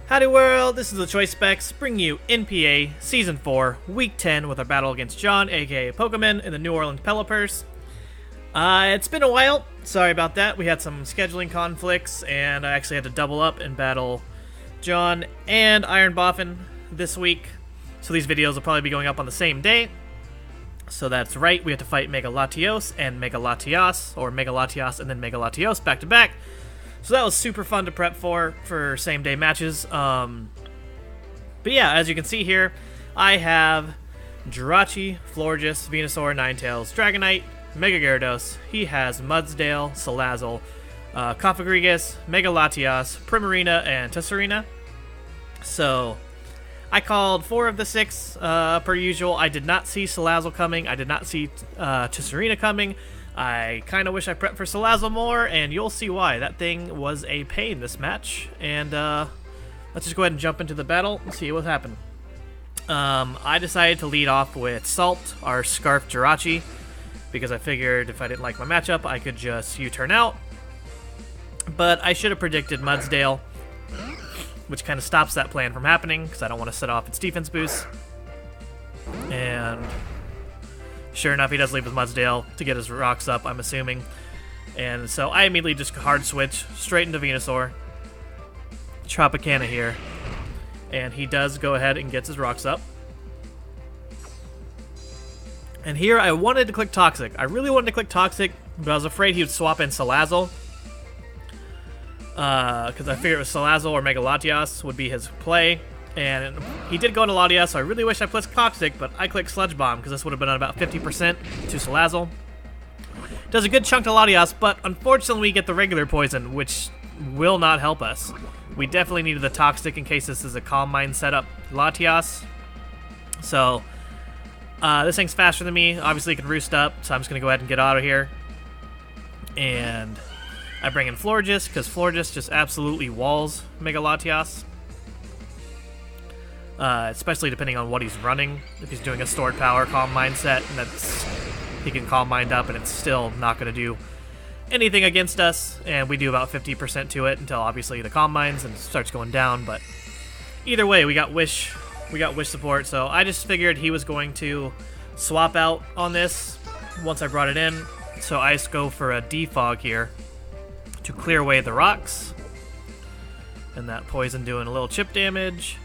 Howdy world, this is the Choice Specs, bringing you NPA Season 4, Week 10 with our battle against John, aka Pokemon, in the New Orleans Pelippers. It's been a while, sorry about that, we had some scheduling conflicts, and I actually had to double up and battle John and Iron Boffin this week, so these videos will probably be going up on the same day. So that's right, we have to fight Mega Latios and Mega Latias, or Mega Latias and then Mega Latios back to back. So that was super fun to prep for same day matches. But yeah, as you can see here, I have Jirachi, Florges, Venusaur, Ninetales, Dragonite, Mega Gyarados. He has Mudsdale, Salazzle, Cofagrigus, Mega Latias, Primarina, and Tesserina. So I called 4 of the 6 per usual. I did not see Salazzle coming. I did not see Tesserina coming. I kind of wish I prepped for Salazzle more, and you'll see why. That thing was a pain this match, and let's just go ahead and jump into the battle and see what happened. I decided to lead off with Salt, our Scarf Jirachi, because I figured if I didn't like my matchup, I could just U-turn out. But I should have predicted Mudsdale, which kind of stops that plan from happening, because I don't want to set off its defense boost. And sure enough, he does leave with Mudsdale to get his rocks up, I'm assuming. And so I immediately just hard switch straight into Venusaur. Tropicana here. And he does go ahead and gets his rocks up. And here I wanted to click Toxic. I really wanted to click Toxic, but I was afraid he would swap in Salazzle. Because I figured it was Salazzle or Mega Latias would be his play. And he did go into Latias, so I really wish I clicked Toxic, but I clicked Sludge Bomb, because this would have been on about 50% to Salazzle. Does a good chunk to Latias, but unfortunately we get the regular poison, which will not help us. We definitely needed the Toxic in case this is a Calm Mind setup Latias. So, this thing's faster than me. Obviously it can roost up, so I'm just going to go ahead and get out of here. And I bring in Florges, because Florges just absolutely walls Mega Latias. Especially depending on what he's running. If he's doing a stored power Calm Mind set, and he can Calm Mind up and it's still not going to do anything against us, and we do about 50% to it until obviously the Calm Minds and starts going down. But either way, we got Wish support, so I just figured he was going to swap out on this once I brought it in. So I just go for a Defog here to clear away the rocks, and that poison doing a little chip damage.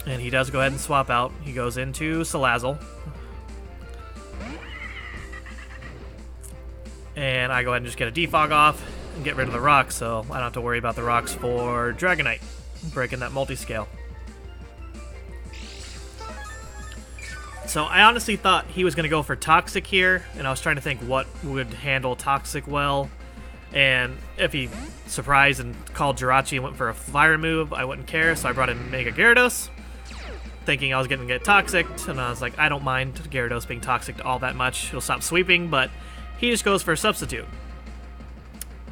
And he does go ahead and swap out. He goes into Salazzle. And I go ahead and just get a Defog off and get rid of the rocks, so I don't have to worry about the rocks for Dragonite, breaking that multi-scale. So I honestly thought he was going to go for Toxic here, and I was trying to think what would handle Toxic well. And if he surprised and called Jirachi and went for a fire move, I wouldn't care, so I brought in Mega Gyarados, thinking I was going to get Toxic, and I was like, I don't mind Gyarados being Toxic all that much. It'll stop sweeping, but he just goes for a Substitute.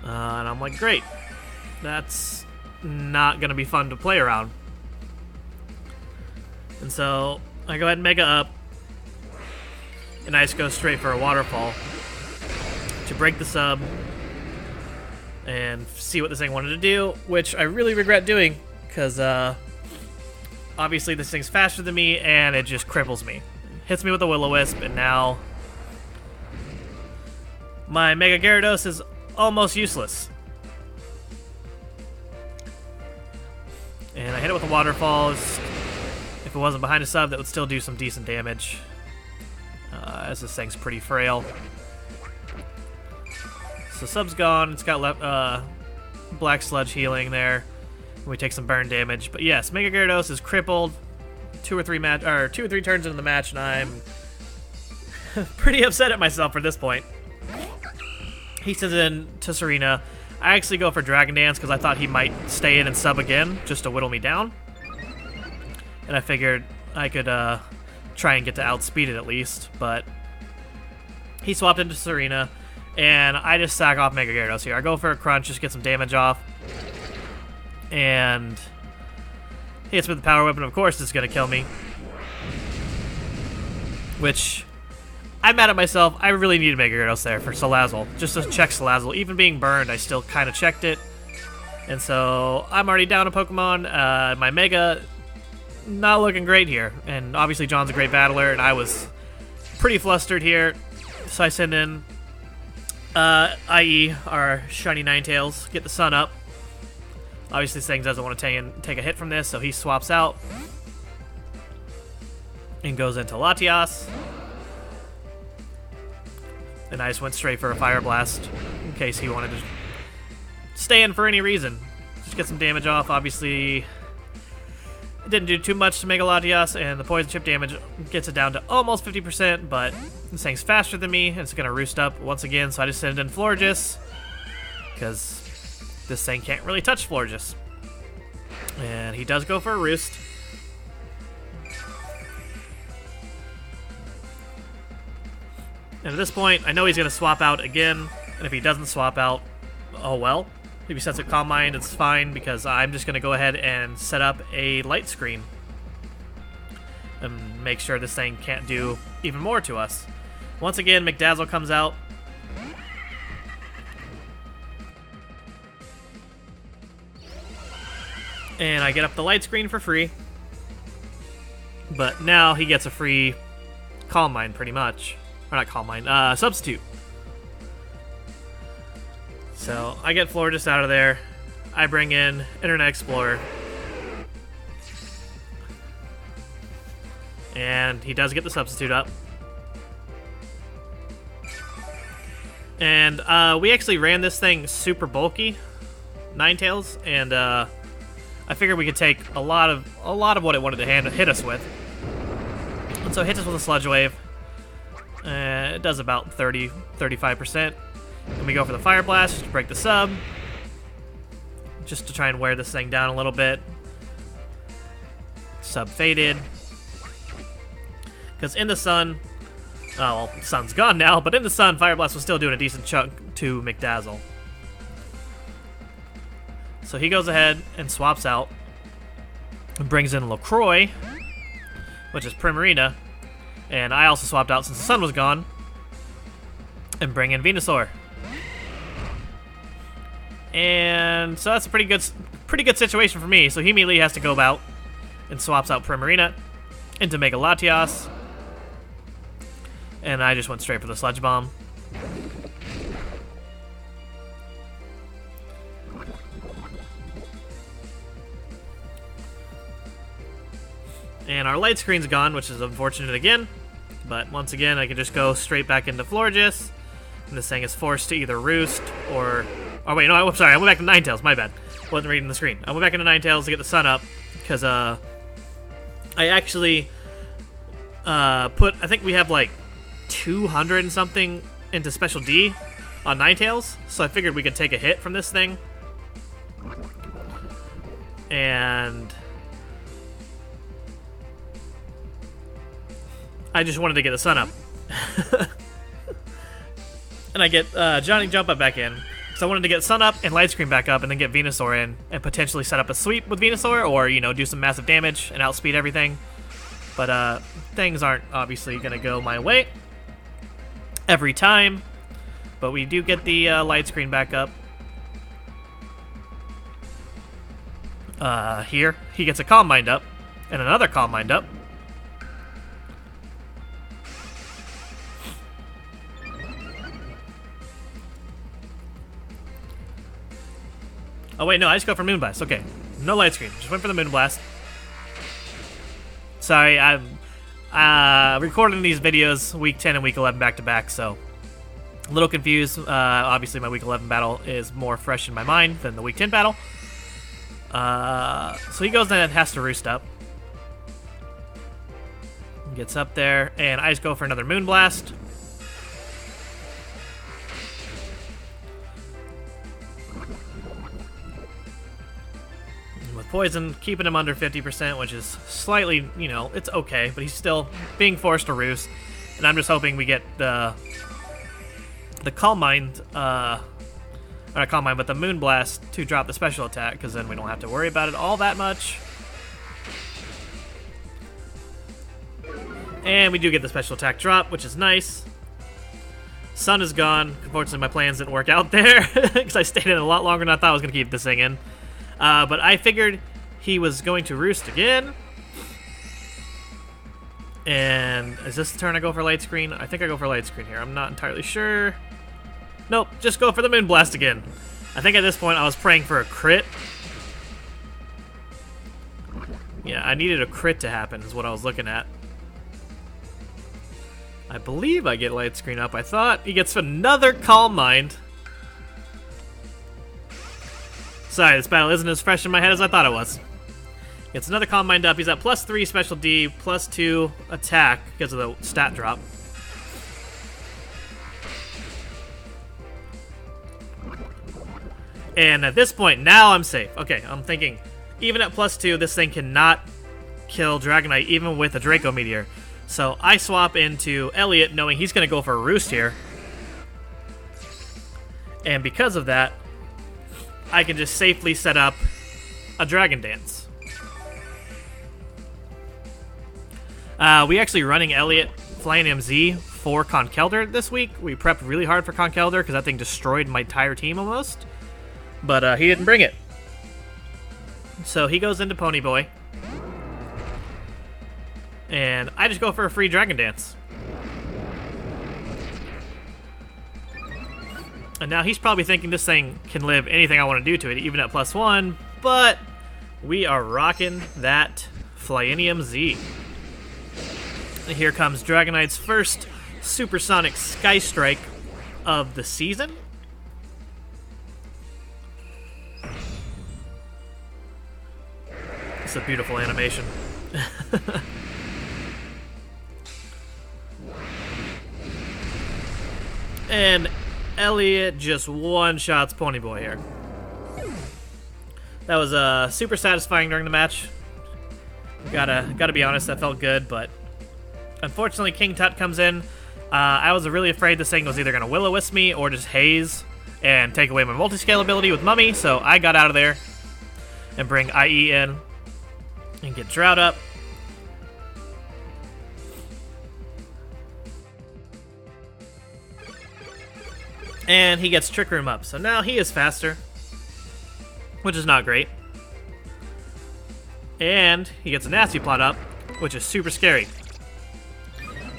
And I'm like, great. That's not going to be fun to play around. And so I go ahead and Mega up, and I just go straight for a Waterfall to break the sub and see what this thing wanted to do, which I really regret doing, because obviously this thing's faster than me, and it just cripples me. Hits me with a Will-O-Wisp, and now my Mega Gyarados is almost useless. And I hit it with a Waterfall. If it wasn't behind a sub, that would still do some decent damage, as this thing's pretty frail. So sub's gone. It's got Black Sludge healing there. We take some burn damage, but yes, Mega Gyarados is crippled. 2 or 3 turns into the match, and I'm pretty upset at myself for this point. He sends in Tesserina. I actually go for Dragon Dance because I thought he might stay in and sub again just to whittle me down, and I figured I could try and get to outspeed it at least. But he swapped into Tesserina, and I just sack off Mega Gyarados here. I go for a Crunch, just get some damage off. And he hits me with the Power Whip, and of course it's going to kill me. Which, I'm mad at myself. I really needed Mega Gyarados there for Salazzle, just to check Salazzle. Even being burned, I still kind of checked it. And so I'm already down a Pokemon. My Mega, not looking great here. And obviously John's a great battler, and I was pretty flustered here. So I send in IE, our shiny Ninetales, get the Sun up. Obviously this thing doesn't want to take a hit from this, so he swaps out. And goes into Latias. And I just went straight for a Fire Blast in case he wanted to stay in for any reason. Just get some damage off. Obviously, it didn't do too much to Mega Latias, and the Poison Chip damage gets it down to almost 50%, but this thing's faster than me, and it's going to roost up once again, so I just send in Florges, because this thing can't really touch Florges. And he does go for a roost. And at this point, I know he's going to swap out again, and if he doesn't swap out, oh well. If he sets a Calm Mind, it's fine, because I'm just going to go ahead and set up a Light Screen. And make sure this thing can't do even more to us. Once again, McDazzle comes out. And I get up the Light Screen for free. But now he gets a free Calm Mind, pretty much. Or not Calm Mind, Substitute. So I get Florges out of there. I bring in Internet Explorer. And he does get the Substitute up. And we actually ran this thing super bulky, Ninetales, and I figured we could take a lot of what it wanted to hit us with. And so it hits us with a Sludge Wave. It does about 35%. And we go for the Fire Blast to break the sub. Just to try and wear this thing down a little bit. Sub faded. Because in the sun... Oh, well, the sun's gone now, but in the sun, Fire Blast was still doing a decent chunk to McDazzle. So he goes ahead and swaps out. And brings in LaCroix, which is Primarina. And I also swapped out since the sun was gone. And bring in Venusaur. And so that's a pretty good situation for me. So he immediately has to go out and swaps out Primarina into Mega Latias. And I just went straight for the Sludge Bomb. And our light screen's gone, which is unfortunate again. But once again, I can just go straight back into Florges. And this thing is forced to either roost or... Oh, wait, no, I'm sorry. I went back to Ninetales. My bad. Wasn't reading the screen. I went back into Ninetales to get the sun up. Because, I actually put... I think we have, like, 200 and something into Special D on Ninetales. So I figured we could take a hit from this thing. And... I just wanted to get the sun up. And I get Johnny Jump Up back in. So I wanted to get Sun up and Light Screen back up and then get Venusaur in and potentially set up a sweep with Venusaur or, you know, do some massive damage and outspeed everything. But things aren't obviously going to go my way every time. But we do get the Light Screen back up. Here, he gets a Calm Mind up and another Calm Mind up. Oh wait, no, I just go for Moonblast. Okay, no Light Screen. Just went for the Moonblast. Sorry, I'm recording these videos week 10 and week 11 back to back, so a little confused. Obviously, my week 11 battle is more fresh in my mind than the week 10 battle. So he goes in and has to roost up. Gets up there, and I just go for another Moonblast. With Poison, keeping him under 50%, which is slightly, you know, it's okay, but he's still being forced to roost. And I'm just hoping we get the Calm Mind, or not Calm Mind, but the Moonblast to drop the special attack, because then we don't have to worry about it all that much. And we do get the special attack drop, which is nice. Sun is gone. Unfortunately, my plans didn't work out there, because I stayed in a lot longer than I thought I was going to keep this thing in. But I figured he was going to roost again. And is this the turn I go for light screen? I think I go for light screen here. I'm not entirely sure. Nope, just go for the Moonblast again. I think at this point I was praying for a crit. Yeah, I needed a crit to happen is what I was looking at. I believe I get light screen up. I thought he gets another Calm Mind. Sorry, this battle isn't as fresh in my head as I thought it was. Gets another Calm Mind up. He's at +3 special D, +2 attack because of the stat drop. And at this point, now I'm safe. Okay, I'm thinking, even at +2, this thing cannot kill Dragonite, even with a Draco Meteor. So I swap into Elliot, knowing he's going to go for a Roost here. And because of that, I can just safely set up a Dragon Dance. We actually running Elliot Flying MZ for Conkeldurr this week. We prepped really hard for Conkeldurr because that thing destroyed my entire team almost. But he didn't bring it. So he goes into Ponyboy. And I just go for a free Dragon Dance. And now he's probably thinking this thing can live anything I want to do to it, even at +1. But we are rocking that Flyinium Z. And here comes Dragonite's first Supersonic Sky Strike of the season. It's a beautiful animation. And Elliot just one-shots Ponyboy here. That was super satisfying during the match. Gotta be honest, that felt good, but unfortunately King Tut comes in. I was really afraid this thing was either gonna Will-O-Wisp me or just haze and take away my multi-scale ability with Mummy, so I got out of there and bring IE in and get Drought up. And he gets Trick Room up, so now he is faster, which is not great. And he gets a Nasty Plot up, which is super scary.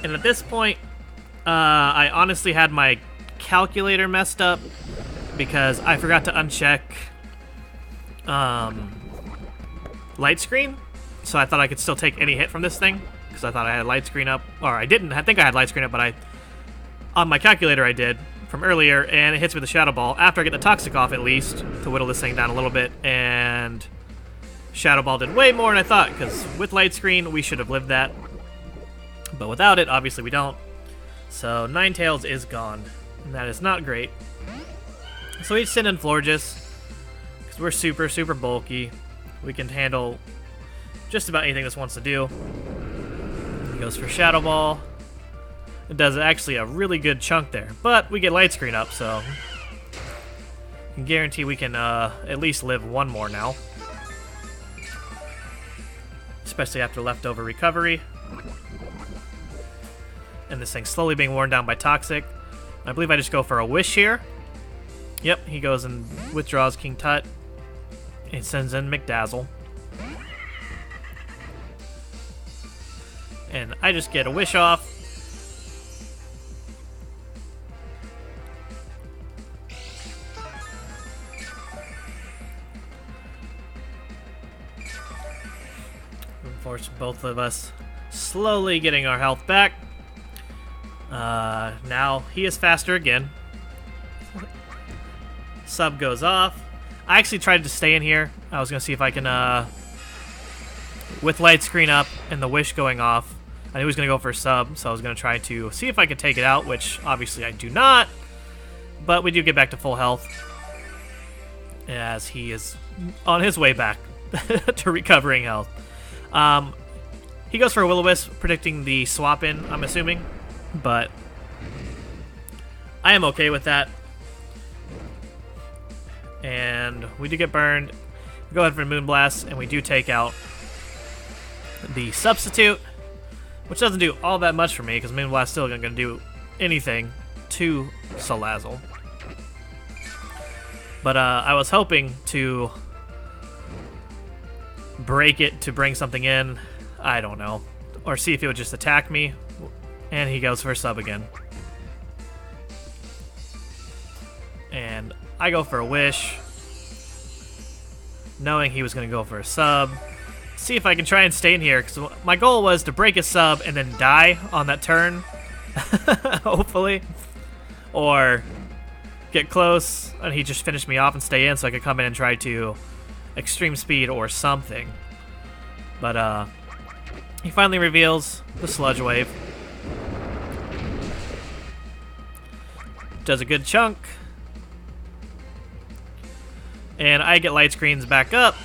And at this point, I honestly had my calculator messed up because I forgot to uncheck light screen. So I thought I could still take any hit from this thing because I thought I had light screen up, or I didn't. I think I had light screen up, but on my calculator I did from earlier, and it hits me with a Shadow Ball after I get the Toxic off at least to whittle this thing down a little bit. And Shadow Ball did way more than I thought because with light screen we should have lived that, but without it, obviously we don't. So Ninetales is gone, and that is not great. So we send in Florges because we're super bulky. We can handle just about anything this wants to do. He goes for Shadow Ball. It does actually a really good chunk there, but we get light screen up, so I can guarantee we can at least live one more now, especially after leftover recovery. And this thing's slowly being worn down by Toxic. I believe I just go for a Wish here. Yep, he goes and withdraws King Tut. He sends in McDazzle. And I just get a Wish off. Force both of us slowly getting our health back. Now he is faster again. Sub goes off. I actually tried to stay in here. I was gonna see if I can with light screen up and the Wish going off, I knew he was gonna go for a sub, so I was gonna try to see if I could take it out, which obviously I do not, but we do get back to full health as he is on his way back to recovering health. He goes for a Will-O-Wisp, predicting the swap in, I'm assuming, but I am okay with that. And we do get burned. We go ahead for a Moonblast, and we do take out the Substitute, which doesn't do all that much for me, because Moonblast still isn't going to do anything to Salazzle. But I was hoping to break it to bring something in. I don't know. Or see if it would just attack me. And he goes for a sub again. And I go for a wish, knowing he was going to go for a sub. See if I can try and stay in here, because my goal was to break a sub and then die on that turn. Hopefully. Or get close, and he just finished me off and stay in so I could come in and try to extreme speed or something. But, he finally reveals the Sludge Wave. Does a good chunk. And I get light screens back up.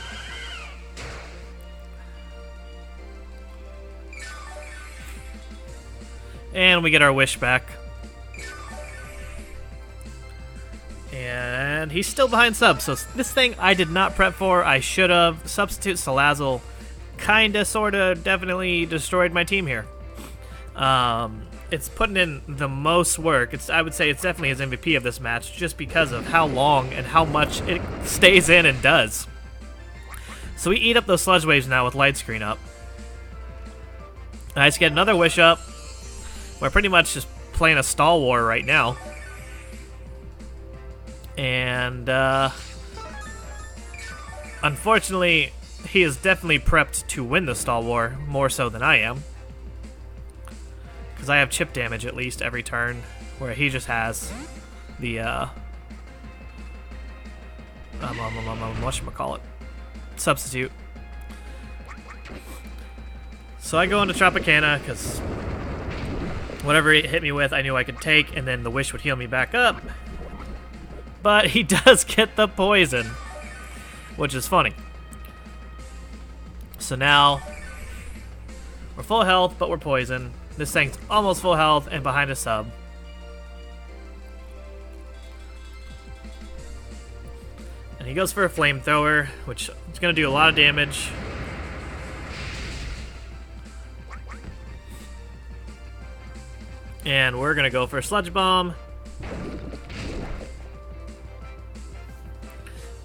And we get our wish back. And he's still behind sub, so this thing I did not prep for. I should have. Substitute Salazzle kinda, sorta, definitely destroyed my team here. It's putting in the most work. I would say it's definitely his MVP of this match, just because of how long and how much it stays in and does. So we eat up those Sludge Waves now with light screen up. And I just get another wish up. We're pretty much just playing a stall war right now. And, unfortunately, he is definitely prepped to win the stall war, more so than I am. Because I have chip damage at least every turn, where he just has the, whatchamacallit, substitute. So I go into Tropicana, because whatever it hit me with, I knew I could take, and then the wish would heal me back up. But he does get the poison, which is funny. So now, we're full health, but we're poisoned. This thing's almost full health and behind a sub. And he goes for a flamethrower, which is going to do a lot of damage. And we're going to go for a Sludge Bomb.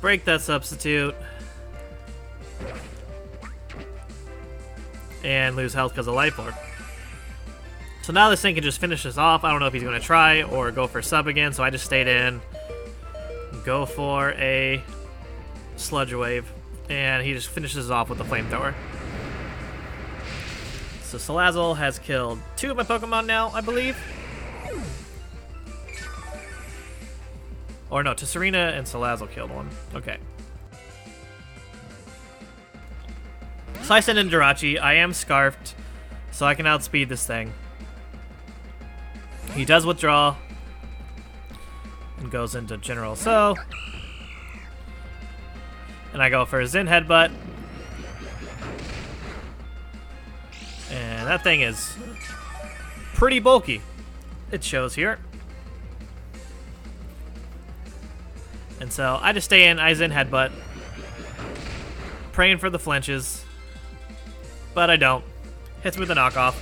Break that substitute. And lose health because of Life Orb. So now this thing can just finish this off. I don't know if he's going to try or go for sub again, so I just stayed in. Go for a Sludge Wave. And he just finishes off with the Flamethrower. So Salazzle has killed 2 of my Pokemon now, I believe. Or no, Tisserina and Salazzle killed 1. Okay. So I send in Jirachi. I am Scarfed, so I can outspeed this thing. He does withdraw. And goes into General So. And I go for a Zen Headbutt. And that thing is pretty bulky. It shows here. And so I just stay in, I Zen Headbutt. Praying for the flinches. But I don't. Hits me with a knockoff.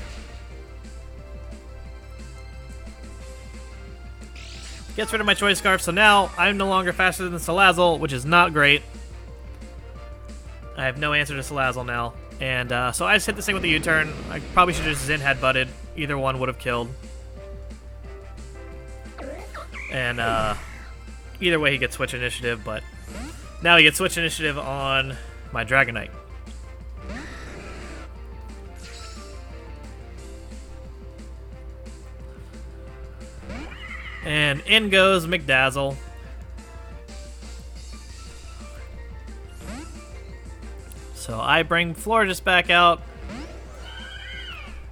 Gets rid of my Choice Scarf, so now I'm no longer faster than Salazzle, which is not great. I have no answer to Salazzle now. And so I just hit this thing with a U-turn. I probably should have just Zen Headbutted. Either one would have killed. And either way he gets Switch Initiative, but now he gets Switch Initiative on my Dragonite. And in goes McDazzle. So I bring Florges back out,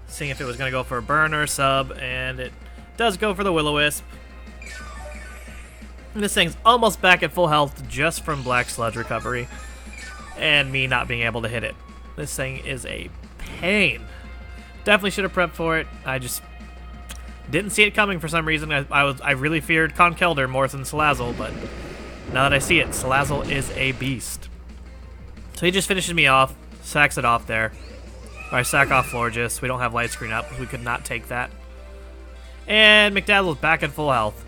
seeing if it was going to go for a burn or a sub, and it does go for the Will-O-Wisp. And this thing's almost back at full health just from Black Sludge recovery, and me not being able to hit it. This thing is a pain. Definitely should have prepped for it. I just didn't see it coming for some reason. I really feared Conkeldurr more than Salazzle, but now that I see it, Salazzle is a beast. So he just finishes me off, sacks it off there. Or I sack off Florges. We don't have light screen up. We could not take that. And McDazzle's back at full health.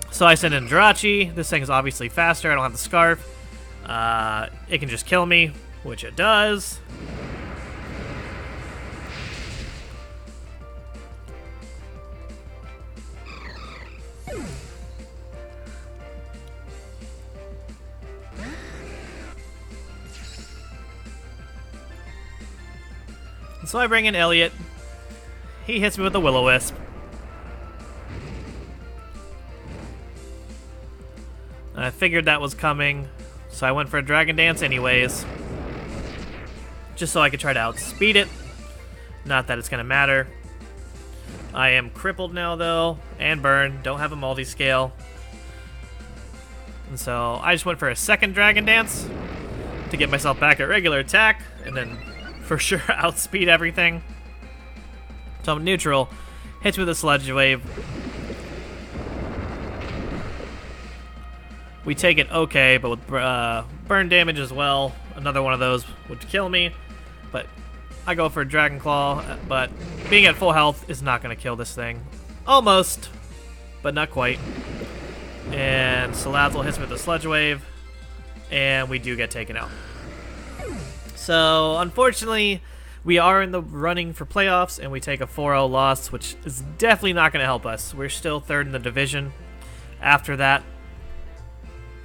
So I send in Jirachi. This thing is obviously faster. I don't have the Scarf. It can just kill me. which it does. So I bring in Elliot. He hits me with the Will-O-Wisp. I figured that was coming, so I went for a Dragon Dance anyways. Just so I could try to outspeed it. Not that it's going to matter. I am crippled now, though, and burned. Don't have a multi-scale. And so I just went for a second Dragon Dance to get myself back at regular attack, and then for sure outspeed everything. So I'm neutral. Hits me with a Sludge Wave. We take it okay, but with burn damage as well. Another one of those would kill me. But I go for Dragon Claw, but being at full health is not going to kill this thing. Almost, but not quite. And Salazzle hits me with a Sludge Wave, and we do get taken out. So, unfortunately, we are in the running for playoffs, and we take a 4-0 loss, which is definitely not going to help us. We're still third in the division after that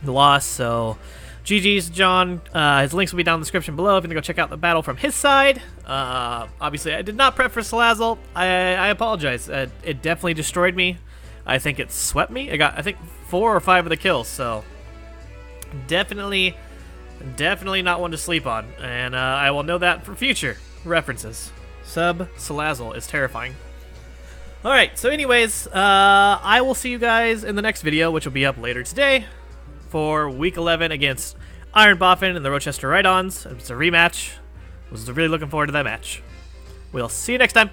loss, so GG's, John. His links will be down in the description below if you want to go check out the battle from his side. Obviously, I did not prep for Salazzle. I apologize. It definitely destroyed me. I think it swept me. It got, I think, 4 or 5 of the kills, so definitely not one to sleep on, and I will know that for future references. Salazzle is terrifying. Alright, so anyways, I will see you guys in the next video, which will be up later today, for Week 11 against Iron Boffin and the Rochester Rhydons. It's a rematch. I was really looking forward to that match. We'll see you next time.